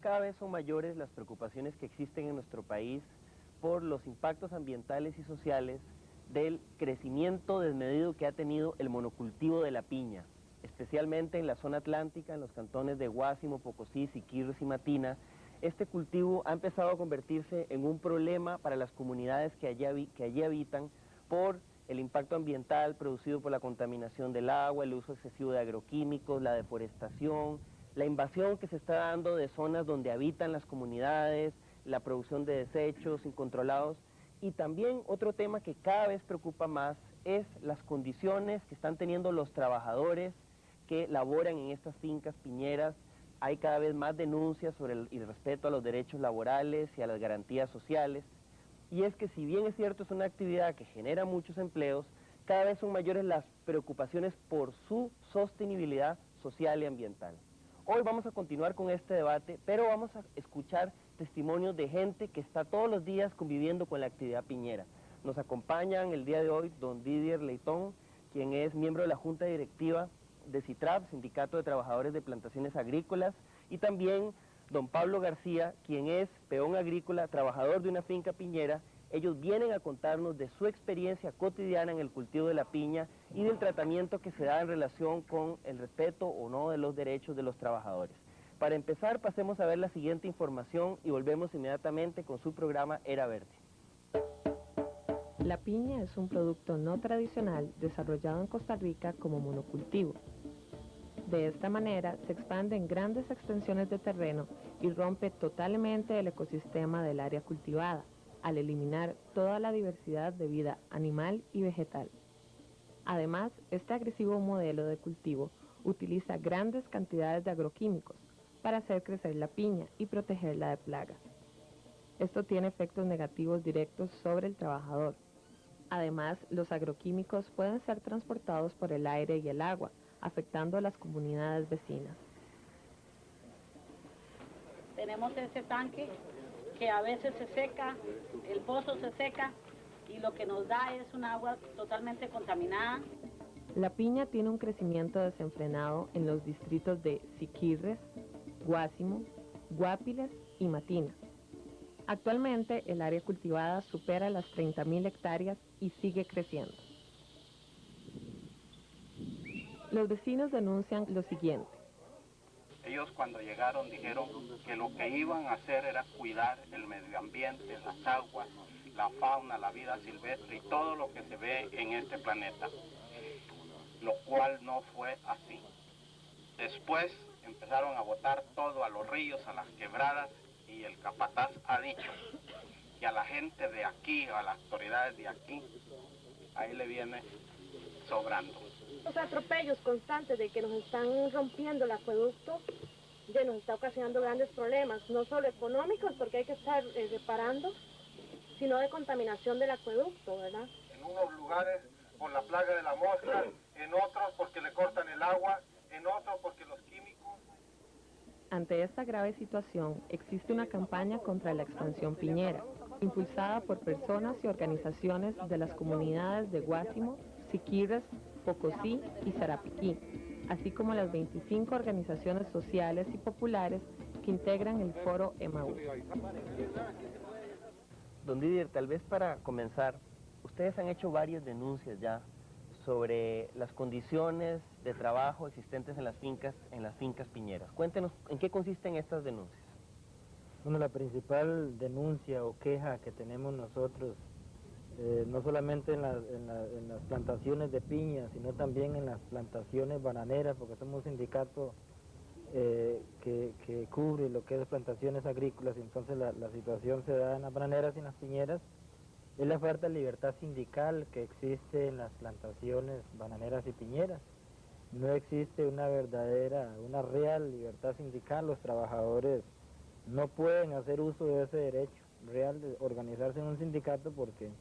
cada vez son mayores las preocupaciones que existen en nuestro país por los impactos ambientales y sociales del crecimiento desmedido que ha tenido el monocultivo de la piña, especialmente en la zona atlántica, en los cantones de Guásimo, Pocosí, Siquirres y Matina. Este cultivo ha empezado a convertirse en un problema para las comunidades que allí habitan por el impacto ambiental producido por la contaminación del agua, el uso excesivo de agroquímicos, la deforestación, la invasión que se está dando de zonas donde habitan las comunidades, la producción de desechos incontrolados. Y también otro tema que cada vez preocupa más es las condiciones que están teniendo los trabajadores que laboran en estas fincas piñeras. Hay cada vez más denuncias sobre el irrespeto a los derechos laborales y a las garantías sociales. Y es que si bien es cierto es una actividad que genera muchos empleos, cada vez son mayores las preocupaciones por su sostenibilidad social y ambiental. Hoy vamos a continuar con este debate, pero vamos a escuchar testimonios de gente que está todos los días conviviendo con la actividad piñera. Nos acompañan el día de hoy don Didier Leitón, quien es miembro de la Junta Directiva de CITRAP, Sindicato de Trabajadores de Plantaciones Agrícolas, y también don Pablo García, quien es peón agrícola, trabajador de una finca piñera. Ellos vienen a contarnos de su experiencia cotidiana en el cultivo de la piña y del tratamiento que se da en relación con el respeto o no de los derechos de los trabajadores. Para empezar, pasemos a ver la siguiente información y volvemos inmediatamente con su programa Era Verde. La piña es un producto no tradicional desarrollado en Costa Rica como monocultivo. De esta manera se expande en grandes extensiones de terreno y rompe totalmente el ecosistema del área cultivada, al eliminar toda la diversidad de vida animal y vegetal. Además, este agresivo modelo de cultivo utiliza grandes cantidades de agroquímicos para hacer crecer la piña y protegerla de plagas. Esto tiene efectos negativos directos sobre el trabajador. Además, los agroquímicos pueden ser transportados por el aire y el agua, afectando a las comunidades vecinas. Tenemos ese tanque que a veces se seca, el pozo se seca y lo que nos da es un agua totalmente contaminada. La piña tiene un crecimiento desenfrenado en los distritos de Siquirres, Guásimo, Guápiles y Matina. Actualmente el área cultivada supera las 30.000 hectáreas y sigue creciendo. Los vecinos denuncian lo siguiente. Ellos cuando llegaron dijeron que lo que iban a hacer era cuidar el medio ambiente, las aguas, la fauna, la vida silvestre y todo lo que se ve en este planeta, lo cual no fue así. Después empezaron a botar todo a los ríos, a las quebradas, y el capataz ha dicho que a la gente de aquí, a las autoridades de aquí, ahí le viene sobrando. Los atropellos constantes de que nos están rompiendo el acueducto, nos está ocasionando grandes problemas, no solo económicos, porque hay que estar reparando, sino de contaminación del acueducto, ¿verdad? En unos lugares por la plaga de la mosca, en otros porque le cortan el agua, en otros porque los químicos... Ante esta grave situación, existe una campaña contra la expansión piñera, impulsada por personas y organizaciones de las comunidades de Guásimo, Siquirres, Pocosí y Sarapiquí, así como las 25 organizaciones sociales y populares que integran el foro EMAU. Don Didier, tal vez para comenzar, ustedes han hecho varias denuncias ya sobre las condiciones de trabajo existentes en las fincas piñeras. Cuéntenos, ¿en qué consisten estas denuncias? Bueno, la principal denuncia o queja que tenemos nosotros, no solamente en las plantaciones de piña, sino también en las plantaciones bananeras, porque somos un sindicato que cubre lo que es plantaciones agrícolas, y entonces la situación se da en las bananeras y en las piñeras, es la falta de libertad sindical que existe en las plantaciones bananeras y piñeras. No existe una real libertad sindical. Los trabajadores no pueden hacer uso de ese derecho real de organizarse en un sindicato porque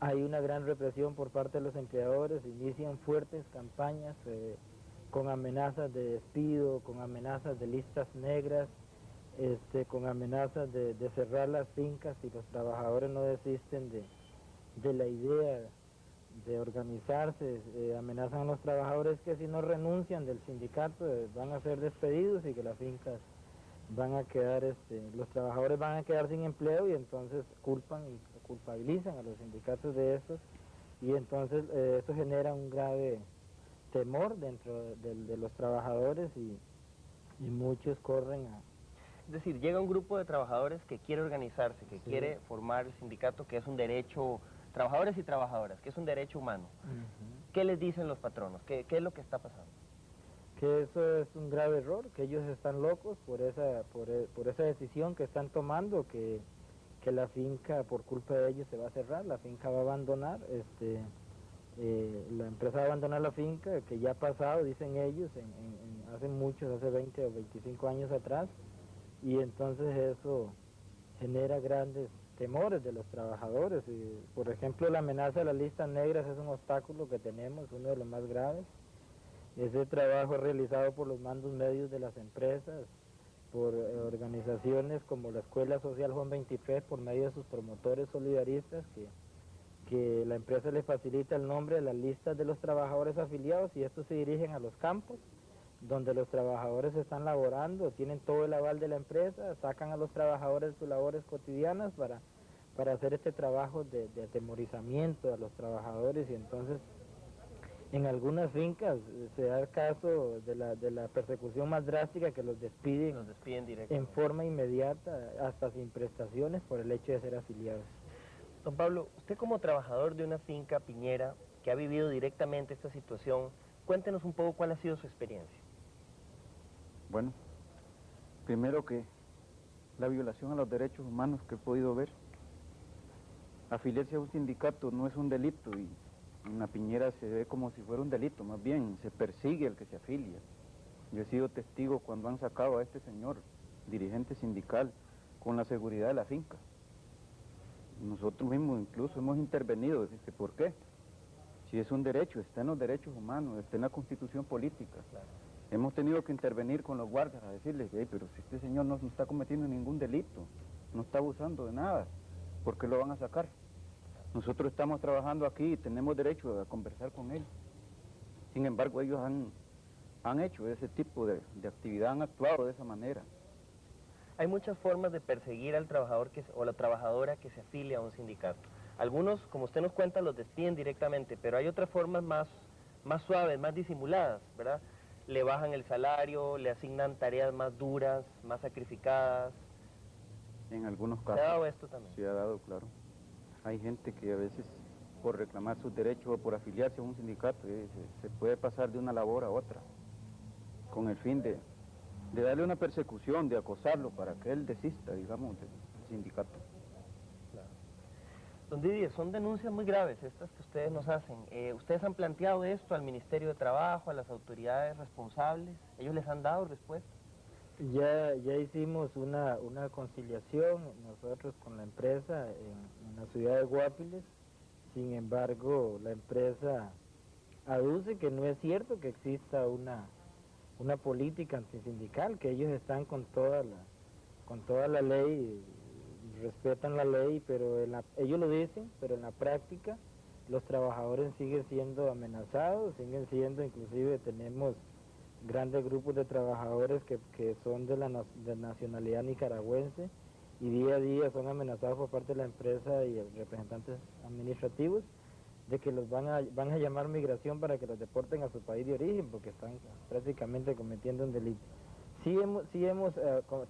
hay una gran represión por parte de los empleadores. Inician fuertes campañas con amenazas de despido, con amenazas de listas negras, con amenazas de cerrar las fincas si los trabajadores no desisten de la idea de organizarse. Amenazan a los trabajadores que si no renuncian del sindicato van a ser despedidos y que las fincas van a quedar, los trabajadores van a quedar sin empleo y entonces culpan y culpabilizan a los sindicatos de esto y entonces eso genera un grave temor dentro de los trabajadores y muchos corren a... Es decir, llega un grupo de trabajadores que quiere organizarse, que quiere formar el sindicato, que es un derecho, trabajadores y trabajadoras, que es un derecho humano. ¿Qué les dicen los patronos? ¿Qué es lo que está pasando? Que eso es un grave error, que ellos están locos por esa decisión que están tomando, que la finca por culpa de ellos se va a cerrar, la finca va a abandonar, la empresa va a abandonar la finca, que ya ha pasado, dicen ellos, hace 20 o 25 años atrás, y entonces eso genera grandes temores de los trabajadores. Por ejemplo, la amenaza de las listas negras es un obstáculo que tenemos, uno de los más graves. Ese trabajo es realizado por los mandos medios de las empresas, por organizaciones como la Escuela Social Juan 23, por medio de sus promotores solidaristas, que la empresa le facilita el nombre de las listas de los trabajadores afiliados y estos se dirigen a los campos, donde los trabajadores están laborando, tienen todo el aval de la empresa, sacan a los trabajadores de sus labores cotidianas para hacer este trabajo de atemorizamiento a los trabajadores y entonces en algunas fincas se da el caso de la persecución más drástica que los despiden directamente en forma inmediata, hasta sin prestaciones por el hecho de ser afiliados. Don Pablo, usted como trabajador de una finca piñera que ha vivido directamente esta situación, cuéntenos un poco cuál ha sido su experiencia. Bueno, primero que la violación a los derechos humanos que he podido ver. Afiliarse a un sindicato no es un delito y en la piñera se ve como si fuera un delito, más bien se persigue al que se afilia. Yo he sido testigo cuando han sacado a este señor, dirigente sindical, con la seguridad de la finca. Nosotros mismos incluso hemos intervenido, ¿por qué? Si es un derecho, está en los derechos humanos, está en la constitución política. Claro. Hemos tenido que intervenir con los guardias a decirles, pero si este señor no está cometiendo ningún delito, no está abusando de nada, ¿por qué lo van a sacar? Nosotros estamos trabajando aquí y tenemos derecho a conversar con él. Sin embargo, ellos han hecho ese tipo de actividad, han actuado de esa manera. Hay muchas formas de perseguir al trabajador o la trabajadora que se afilia a un sindicato. Algunos, como usted nos cuenta, los despiden directamente, pero hay otras formas más suaves, más disimuladas, ¿verdad? Le bajan el salario, le asignan tareas más duras, más sacrificadas. En algunos casos. ¿Se ha dado esto también? Se ha dado, claro. Hay gente que a veces, por reclamar sus derechos o por afiliarse a un sindicato, se puede pasar de una labor a otra, con el fin de darle una persecución, de acosarlo para que él desista, digamos, del sindicato. Claro. Don Didier, son denuncias muy graves estas que ustedes nos hacen. ¿Ustedes han planteado esto al Ministerio de Trabajo, a las autoridades responsables? ¿Ellos les han dado respuesta? Ya hicimos una conciliación nosotros con la empresa en la ciudad de Guapiles. Sin embargo, la empresa aduce que no es cierto que exista una política antisindical, que ellos están con toda la ley, respetan la ley, pero ellos lo dicen, pero en la práctica los trabajadores siguen siendo amenazados, siguen siendo, inclusive tenemos grandes grupos de trabajadores que son de nacionalidad nicaragüense y día a día son amenazados por parte de la empresa y representantes administrativos de que los van a llamar migración para que los deporten a su país de origen porque están prácticamente cometiendo un delito. Sí hemos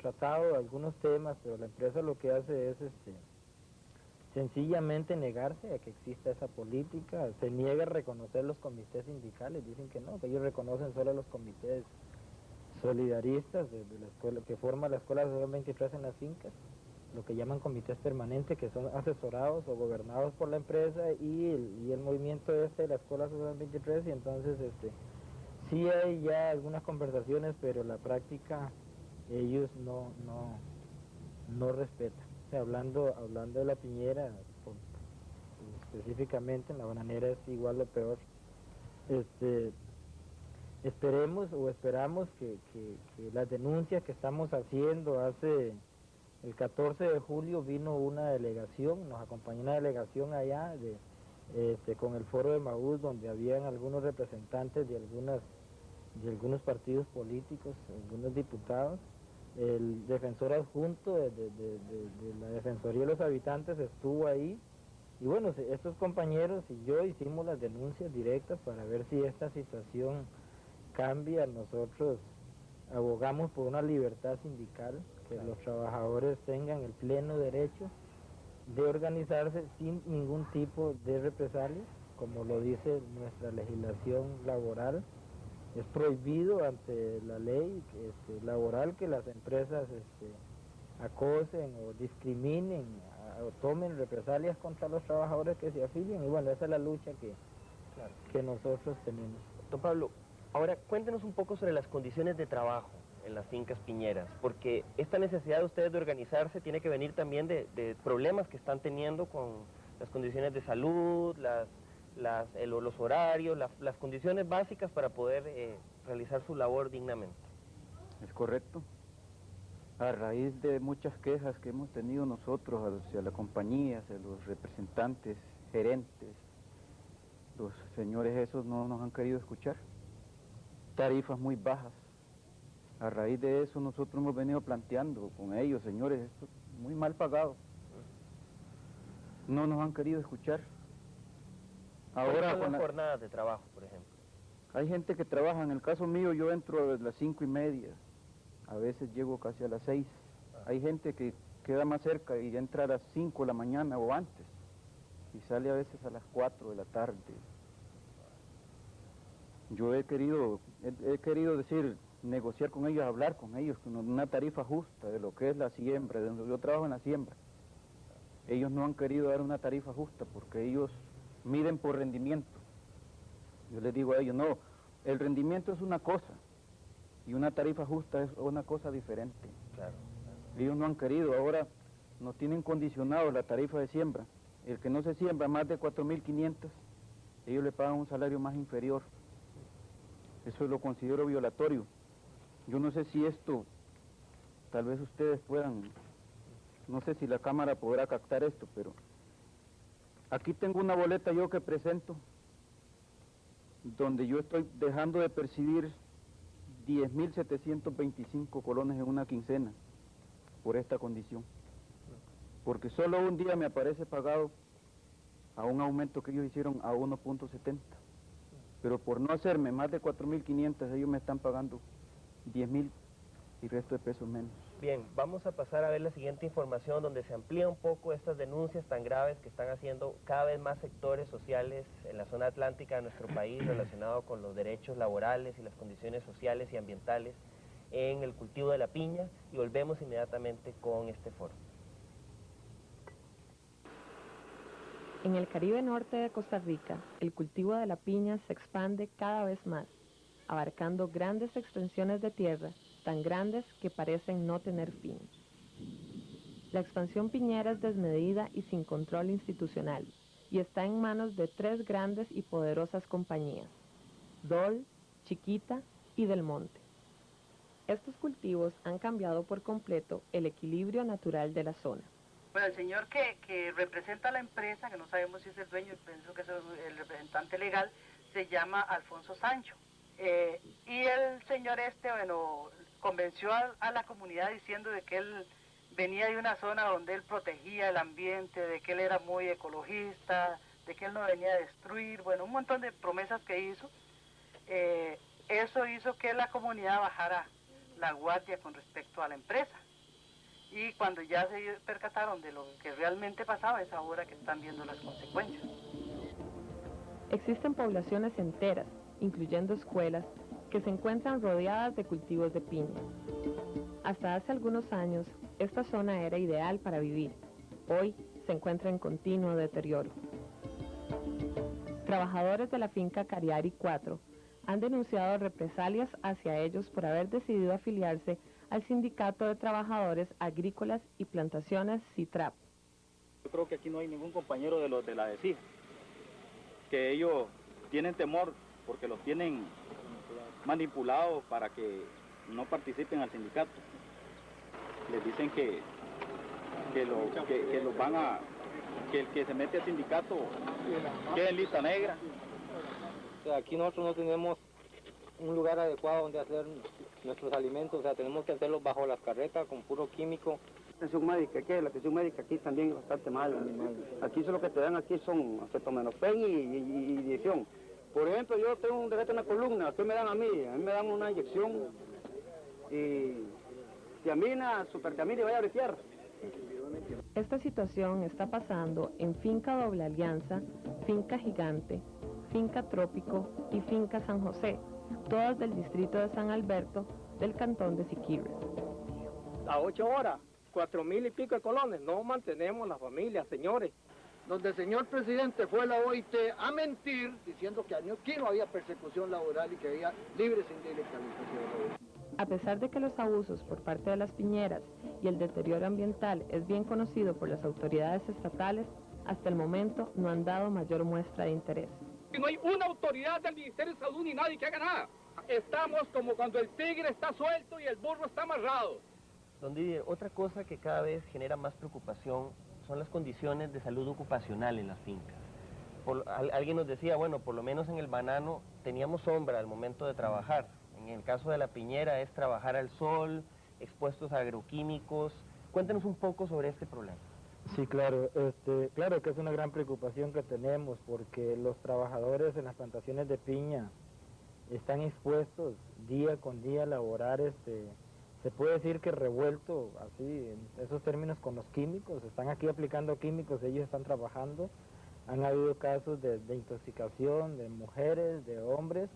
tratado algunos temas, pero la empresa lo que hace es sencillamente negarse a que exista esa política, se niega a reconocer los comités sindicales, dicen que no, que ellos reconocen solo los comités solidaristas de la escuela, que forma la Escuela Social 23 en las fincas, lo que llaman comités permanentes, que son asesorados o gobernados por la empresa y el movimiento de la Escuela Social 23, y entonces sí hay ya algunas conversaciones, pero la práctica ellos no respetan. O sea, hablando de la piñera, específicamente en la bananera es igual o peor. Esperamos que las denuncias que estamos haciendo, el 14 de julio vino una delegación, nos acompañó una delegación allá con el foro de Maús, donde habían algunos representantes de algunos partidos políticos, algunos diputados. El defensor adjunto de la Defensoría de los Habitantes estuvo ahí. Y bueno, estos compañeros y yo hicimos las denuncias directas para ver si esta situación cambia. Nosotros abogamos por una libertad sindical, que los trabajadores tengan el pleno derecho de organizarse sin ningún tipo de represalia, como lo dice nuestra legislación laboral. Es prohibido ante la ley laboral que las empresas acosen o discriminen o tomen represalias contra los trabajadores que se afilian, y bueno, esa es la lucha que nosotros tenemos. Don Pablo, ahora cuéntenos un poco sobre las condiciones de trabajo en las fincas piñeras, porque esta necesidad de ustedes de organizarse tiene que venir también de problemas que están teniendo con las condiciones de salud, los horarios, las condiciones básicas para poder realizar su labor dignamente. Es correcto. A raíz de muchas quejas que hemos tenido nosotros hacia la compañía, hacia los representantes, gerentes, los señores esos no nos han querido escuchar. Tarifas muy bajas. A raíz de eso nosotros hemos venido planteando con ellos, señores, esto es muy mal pagado. No nos han querido escuchar. Ahora con las jornadas de trabajo, por ejemplo. Hay gente que trabaja, en el caso mío yo entro a las 5:30, a veces llego casi a las 6. Hay gente que queda más cerca y entra a las 5 de la mañana o antes, y sale a veces a las 4 de la tarde. Yo he querido decir, negociar con ellos, hablar con ellos, con una tarifa justa de lo que es la siembra, de donde yo trabajo en la siembra. Ellos no han querido dar una tarifa justa porque ellos miden por rendimiento. Yo les digo a ellos, no, el rendimiento es una cosa y una tarifa justa es una cosa diferente. Claro. Ellos no han querido, ahora nos tienen condicionado la tarifa de siembra. El que no se siembra más de 4.500, ellos le pagan un salario más inferior. Eso lo considero violatorio. Yo no sé si esto, tal vez ustedes puedan, no sé si la Cámara podrá captar esto, pero aquí tengo una boleta yo que presento, donde yo estoy dejando de percibir 10.725 colones en una quincena por esta condición. Porque solo un día me aparece pagado a un aumento que ellos hicieron a 1.70. Pero por no hacerme más de 4.500, ellos me están pagando 10.000 y resto de pesos menos. Bien, vamos a pasar a ver la siguiente información donde se amplía un poco estas denuncias tan graves que están haciendo cada vez más sectores sociales en la zona atlántica de nuestro país relacionado con los derechos laborales y las condiciones sociales y ambientales en el cultivo de la piña, y volvemos inmediatamente con este foro. En el Caribe norte de Costa Rica, el cultivo de la piña se expande cada vez más, abarcando grandes extensiones de tierra, tan grandes que parecen no tener fin. La expansión piñera es desmedida y sin control institucional, y está en manos de 3 grandes y poderosas compañías: Dol, Chiquita y Del Monte. Estos cultivos han cambiado por completo el equilibrio natural de la zona. Bueno, el señor que representa a la empresa, que no sabemos si es el dueño, pienso que es el representante legal, se llama Alfonso Sancho. Y el señor bueno, convenció a la comunidad diciendo de que él venía de una zona donde él protegía el ambiente, de que él era muy ecologista, de que él no venía a destruir, bueno, un montón de promesas que hizo. Eso hizo que la comunidad bajara la guardia con respecto a la empresa. Y cuando ya se percataron de lo que realmente pasaba, es ahora que están viendo las consecuencias. Existen poblaciones enteras, incluyendo escuelas, que se encuentran rodeadas de cultivos de piña. Hasta hace algunos años, esta zona era ideal para vivir. Hoy se encuentra en continuo deterioro. Trabajadores de la finca Cariari 4 han denunciado represalias hacia ellos por haber decidido afiliarse al Sindicato de Trabajadores Agrícolas y Plantaciones CITRAP. Yo creo que aquí no hay ningún compañero de los de la DECIG, que ellos tienen temor porque los tienen manipulados para que no participen al sindicato. Les dicen que los van a, que el que se mete al sindicato quede en lista negra. O sea, aquí nosotros no tenemos un lugar adecuado donde hacer nuestros alimentos, o sea, tenemos que hacerlos bajo las carretas con puro químico. Atención médica, ¿qué? La atención médica aquí también es bastante mala. Aquí solo que te dan aquí son acetaminofén y inyección. Por ejemplo, yo tengo un defecto en la columna, ¿qué me dan a mí? A mí me dan una inyección y tiamina, supertiamina y vaya a bretear. Esta situación está pasando en Finca Doble Alianza, Finca Gigante, Finca Trópico y Finca San José, todas del distrito de San Alberto, del cantón de Siquirres. A 8 horas, 4,000 y pico de colones, no mantenemos la familia, señores. Donde el señor presidente fue a la OIT a mentir, diciendo que aquí no había persecución laboral y que había libre sindicalización. A pesar de que los abusos por parte de las piñeras y el deterioro ambiental es bien conocido por las autoridades estatales, hasta el momento no han dado mayor muestra de interés. No hay una autoridad del Ministerio de Salud ni nadie que haga nada. Estamos como cuando el tigre está suelto y el burro está amarrado. Don Didier, otra cosa que cada vez genera más preocupación son las condiciones de salud ocupacional en las fincas. Alguien nos decía, bueno, por lo menos en el banano teníamos sombra al momento de trabajar. En el caso de la piñera es trabajar al sol, expuestos a agroquímicos. Cuéntenos un poco sobre este problema. Sí, claro, claro que es una gran preocupación que tenemos porque los trabajadores en las plantaciones de piña están expuestos día con día a laborar, se puede decir que revuelto, así, en esos términos con los químicos, están aquí aplicando químicos, ellos están trabajando, han habido casos de intoxicación de mujeres, de hombres,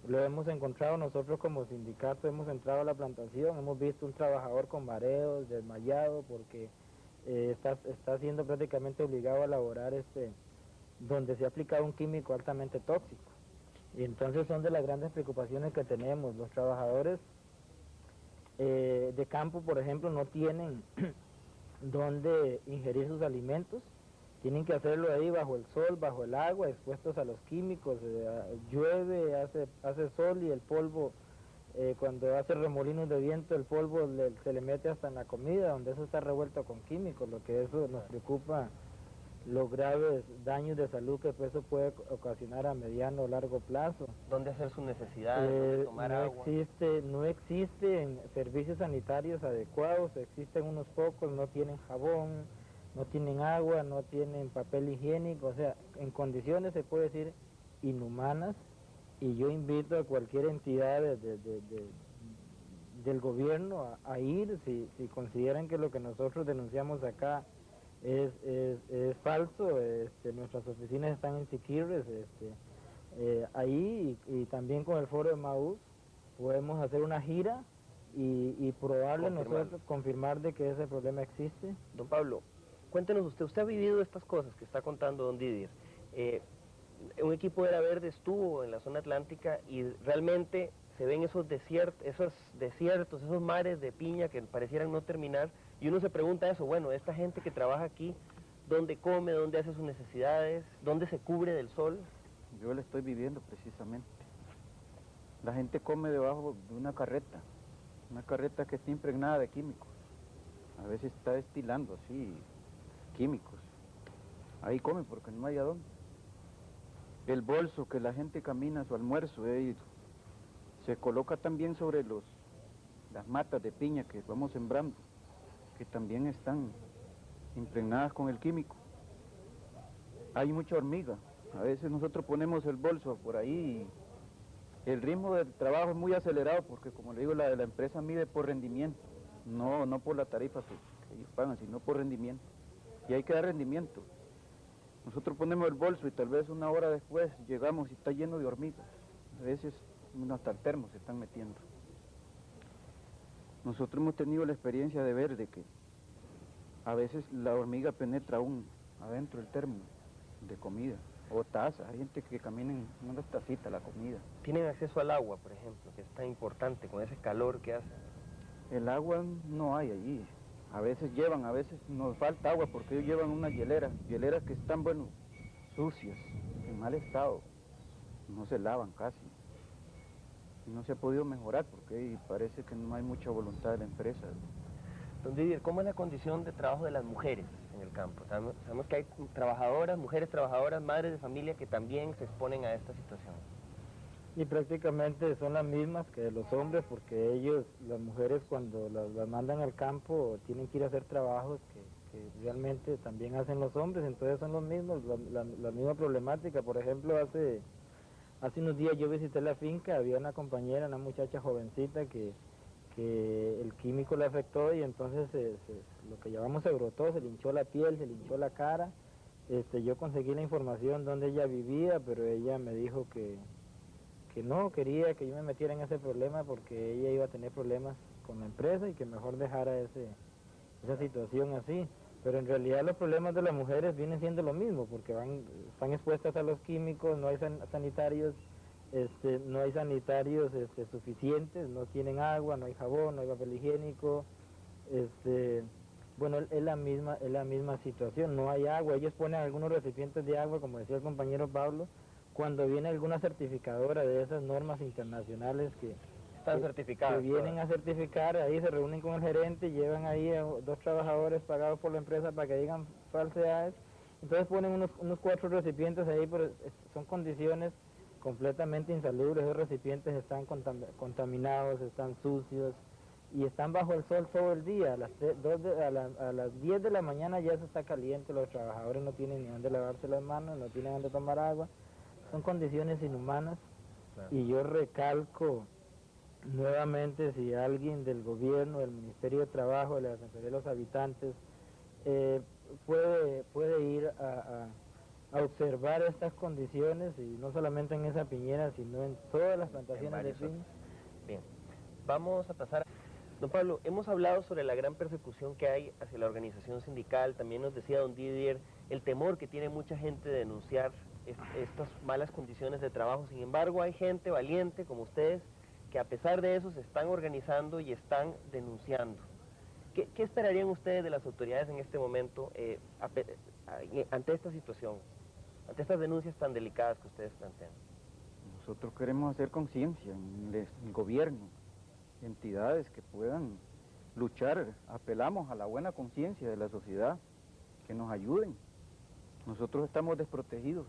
lo hemos encontrado nosotros como sindicato, hemos entrado a la plantación, hemos visto un trabajador con mareos, desmayado, porque está siendo prácticamente obligado a laborar donde se ha aplicado un químico altamente tóxico. Y entonces son de las grandes preocupaciones que tenemos. Los trabajadores de campo, por ejemplo, no tienen dónde ingerir sus alimentos, tienen que hacerlo ahí bajo el sol, bajo el agua, expuestos a los químicos, llueve, hace sol y el polvo, cuando hace remolinos de viento, el polvo se le mete hasta en la comida, donde eso está revuelto con químicos, lo que eso nos preocupa, los graves daños de salud que eso puede ocasionar a mediano o largo plazo. ¿Dónde hacer sus necesidades? ¿Dónde tomar agua? No existen servicios sanitarios adecuados, existen unos pocos, no tienen jabón, no tienen agua, no tienen papel higiénico, o sea, en condiciones se puede decir inhumanas, y yo invito a cualquier entidad del gobierno a ir, si consideran que lo que nosotros denunciamos acá es falso, nuestras oficinas están en Siquirres, ahí y también con el foro de Maús podemos hacer una gira y probarle nosotros, confirmar de que ese problema existe. Don Pablo, cuéntenos usted ha vivido estas cosas que está contando don Didier. Un equipo de la Verde estuvo en la zona atlántica y realmente se ven esos desiertos, esos mares de piña que parecieran no terminar, y uno se pregunta eso, bueno, esta gente que trabaja aquí, ¿dónde come, dónde hace sus necesidades, dónde se cubre del sol? Yo lo estoy viviendo precisamente. La gente come debajo de una carreta que está impregnada de químicos. A veces está destilando así químicos. Ahí come porque no hay a dónde. El bolso que la gente camina a su almuerzo, se coloca también sobre las matas de piña que vamos sembrando, que también están impregnadas con el químico. Hay mucha hormiga. A veces nosotros ponemos el bolso por ahí y el ritmo del trabajo es muy acelerado porque, como le digo, la empresa mide por rendimiento, no por la tarifa que ellos pagan, sino por rendimiento. Y hay que dar rendimiento. Nosotros ponemos el bolso y tal vez una hora después llegamos y está lleno de hormigas. A veces hasta el termo se están metiendo. Nosotros hemos tenido la experiencia de ver de que a veces la hormiga penetra aún adentro del termo de comida o taza. Hay gente que camina en una tacita la comida. ¿Tienen acceso al agua, por ejemplo, que es tan importante con ese calor que hace? El agua no hay allí. A veces nos falta agua porque ellos llevan unas hieleras que están, sucias, en mal estado, no se lavan casi. No se ha podido mejorar porque parece que no hay mucha voluntad de la empresa. Don Didier, ¿cómo es la condición de trabajo de las mujeres en el campo? Sabemos que hay mujeres trabajadoras, madres de familia que también se exponen a esta situación. Y prácticamente son las mismas que los hombres, porque ellos, las mujeres cuando las mandan al campo tienen que ir a hacer trabajos que realmente también hacen los hombres, entonces son los mismos, la misma problemática. Por ejemplo, hace unos días yo visité la finca, había una compañera, una muchacha jovencita que el químico le afectó y entonces lo que llamamos se brotó, se le hinchó la piel, se le hinchó la cara. Yo conseguí la información donde ella vivía, pero ella me dijo que no quería que yo me metiera en ese problema porque ella iba a tener problemas con la empresa y que mejor dejara esa situación así. Pero en realidad los problemas de las mujeres vienen siendo lo mismo, porque están expuestas a los químicos, no hay sanitarios, no hay sanitarios suficientes, no tienen agua, no hay jabón, no hay papel higiénico, bueno, es la misma situación, no hay agua. Ellos ponen algunos recipientes de agua, como decía el compañero Pablo, cuando viene alguna certificadora de esas normas internacionales que están certificadas, que vienen a certificar, ahí se reúnen con el gerente, llevan ahí a 2 trabajadores pagados por la empresa para que digan falsedades, entonces ponen unos 4 recipientes ahí, pero son condiciones completamente insalubres. Esos recipientes están contaminados, están sucios y están bajo el sol todo el día. A las 10 de la mañana ya eso está caliente, los trabajadores no tienen ni dónde lavarse las manos, no tienen dónde tomar agua, son condiciones inhumanas. Claro. Y yo recalco nuevamente, si alguien del gobierno, del Ministerio de Trabajo, de la Defensoría de los Habitantes, puede ir a observar estas condiciones, y no solamente en esa piñera, sino en todas las plantaciones de piña. Bien, vamos a pasar. Don Pablo, hemos hablado sobre la gran persecución que hay hacia la organización sindical. También nos decía don Didier el temor que tiene mucha gente de denunciar estas malas condiciones de trabajo. Sin embargo, hay gente valiente como ustedes que a pesar de eso se están organizando y están denunciando. ¿Qué esperarían ustedes de las autoridades en este momento ante esta situación, ante estas denuncias tan delicadas que ustedes plantean? Nosotros queremos hacer conciencia en el gobierno, entidades que puedan luchar. Apelamos a la buena conciencia de la sociedad, que nos ayuden. Nosotros estamos desprotegidos,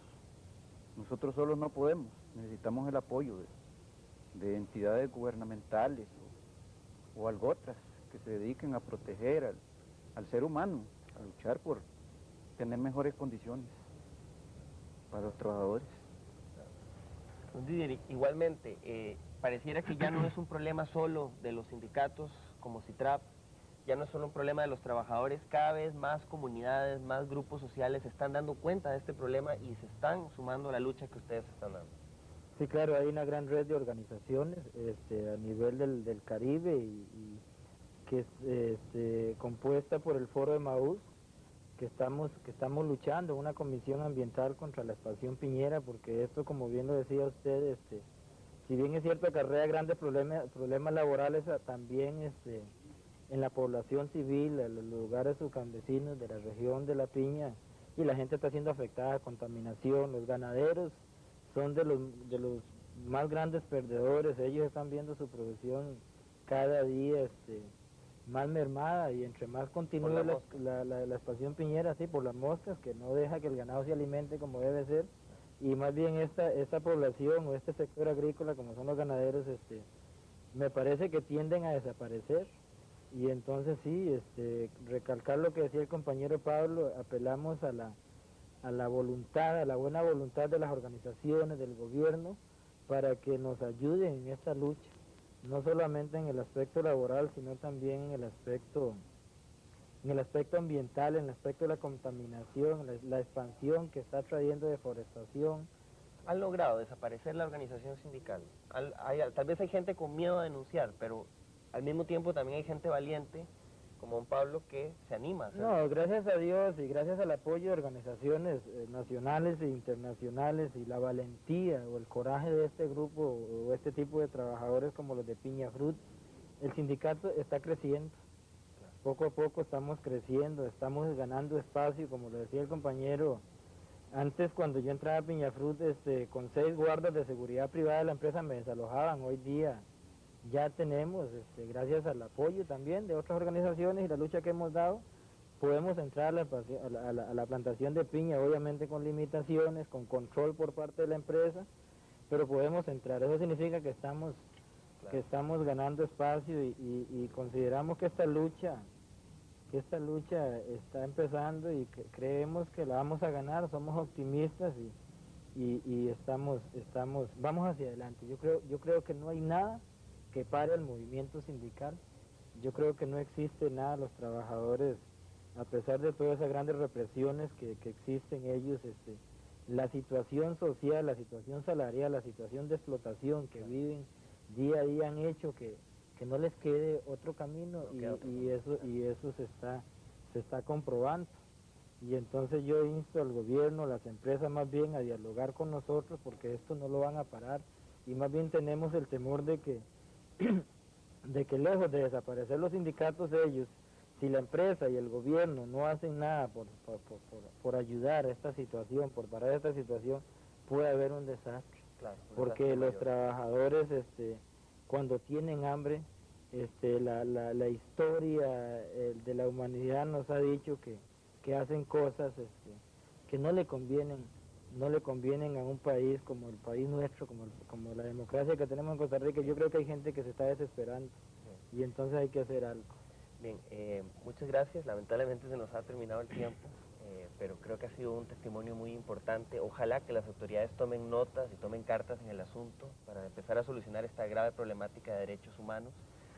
nosotros solos no podemos, necesitamos el apoyo de entidades gubernamentales o algo otras que se dediquen a proteger al ser humano, a luchar por tener mejores condiciones para los trabajadores. Igualmente, pareciera que ya no es un problema solo de los sindicatos como CITRAP, ya no es solo un problema de los trabajadores, cada vez más comunidades, más grupos sociales se están dando cuenta de este problema y se están sumando a la lucha que ustedes están dando. Sí, claro, hay una gran red de organizaciones a nivel del Caribe y que es compuesta por el Foro de Maús, que estamos luchando, una comisión ambiental contra la expansión piñera, porque esto, como bien lo decía usted, si bien es cierto que acarrea grandes problemas laborales, también en la población civil, en los lugares subcampesinos de la región de la piña, y la gente está siendo afectada, contaminación, los ganaderos son de los más grandes perdedores, ellos están viendo su producción cada día más mermada, y entre más continúa la expansión piñera, sí, por las moscas, que no deja que el ganado se alimente como debe ser, y más bien esta población o este sector agrícola, como son los ganaderos, me parece que tienden a desaparecer. Y entonces sí, recalcar lo que decía el compañero Pablo, apelamos a la voluntad, a la buena voluntad de las organizaciones, del gobierno, para que nos ayuden en esta lucha, no solamente en el aspecto laboral, sino también en el aspecto ambiental, en el aspecto de la contaminación, la expansión que está trayendo deforestación. ¿Han logrado desaparecer la organización sindical? Tal vez hay gente con miedo a denunciar, pero al mismo tiempo también hay gente valiente, como don Pablo, que se anima a hacerlo. No, gracias a Dios y gracias al apoyo de organizaciones nacionales e internacionales y la valentía o el coraje de este grupo o este tipo de trabajadores como los de Piña Fruit, el sindicato está creciendo. Poco a poco estamos creciendo, estamos ganando espacio, como lo decía el compañero. Antes, cuando yo entraba a Piña Fruit, con 6 guardas de seguridad privada de la empresa me desalojaban. Hoy día ya tenemos, gracias al apoyo también de otras organizaciones y la lucha que hemos dado, podemos entrar a la plantación de piña, obviamente con limitaciones, con control por parte de la empresa, pero podemos entrar. Eso significa que estamos ganando espacio y consideramos que esta lucha está empezando y que creemos que la vamos a ganar, somos optimistas y vamos hacia adelante. Yo creo que no hay nada que pare el movimiento sindical. Yo creo que no existe nada, los trabajadores, a pesar de todas esas grandes represiones que existen ellos, la situación social, la situación salarial, la situación de explotación que viven día a día han hecho que no les quede otro camino y eso se está comprobando. Y entonces yo insto al gobierno, las empresas más bien a dialogar con nosotros porque esto no lo van a parar y más bien tenemos el temor de que lejos de desaparecer los sindicatos ellos, si la empresa y el gobierno no hacen nada por ayudar a esta situación, por parar esta situación, puede haber un desastre. Claro, porque los trabajadores cuando tienen hambre, la historia de la humanidad nos ha dicho que hacen cosas que no le convienen a un país como el país nuestro, como la democracia que tenemos en Costa Rica. Yo creo que hay gente que se está desesperando y entonces hay que hacer algo. Bien, muchas gracias. Lamentablemente se nos ha terminado el tiempo, pero creo que ha sido un testimonio muy importante. Ojalá que las autoridades tomen notas y tomen cartas en el asunto para empezar a solucionar esta grave problemática de derechos humanos.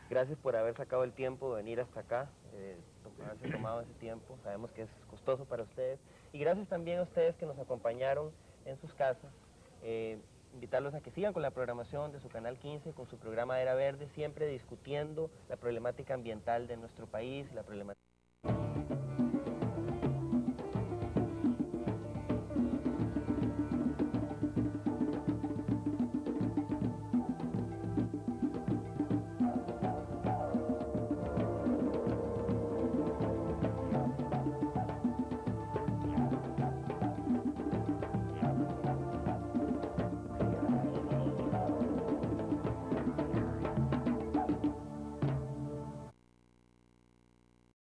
Gracias por haber sacado el tiempo de venir hasta acá, haberse tomado ese tiempo. Sabemos que es costoso para ustedes. Y gracias también a ustedes que nos acompañaron en sus casas. Invitarlos a que sigan con la programación de su Canal 15, con su programa Era Verde, siempre discutiendo la problemática ambiental de nuestro país, la problemática...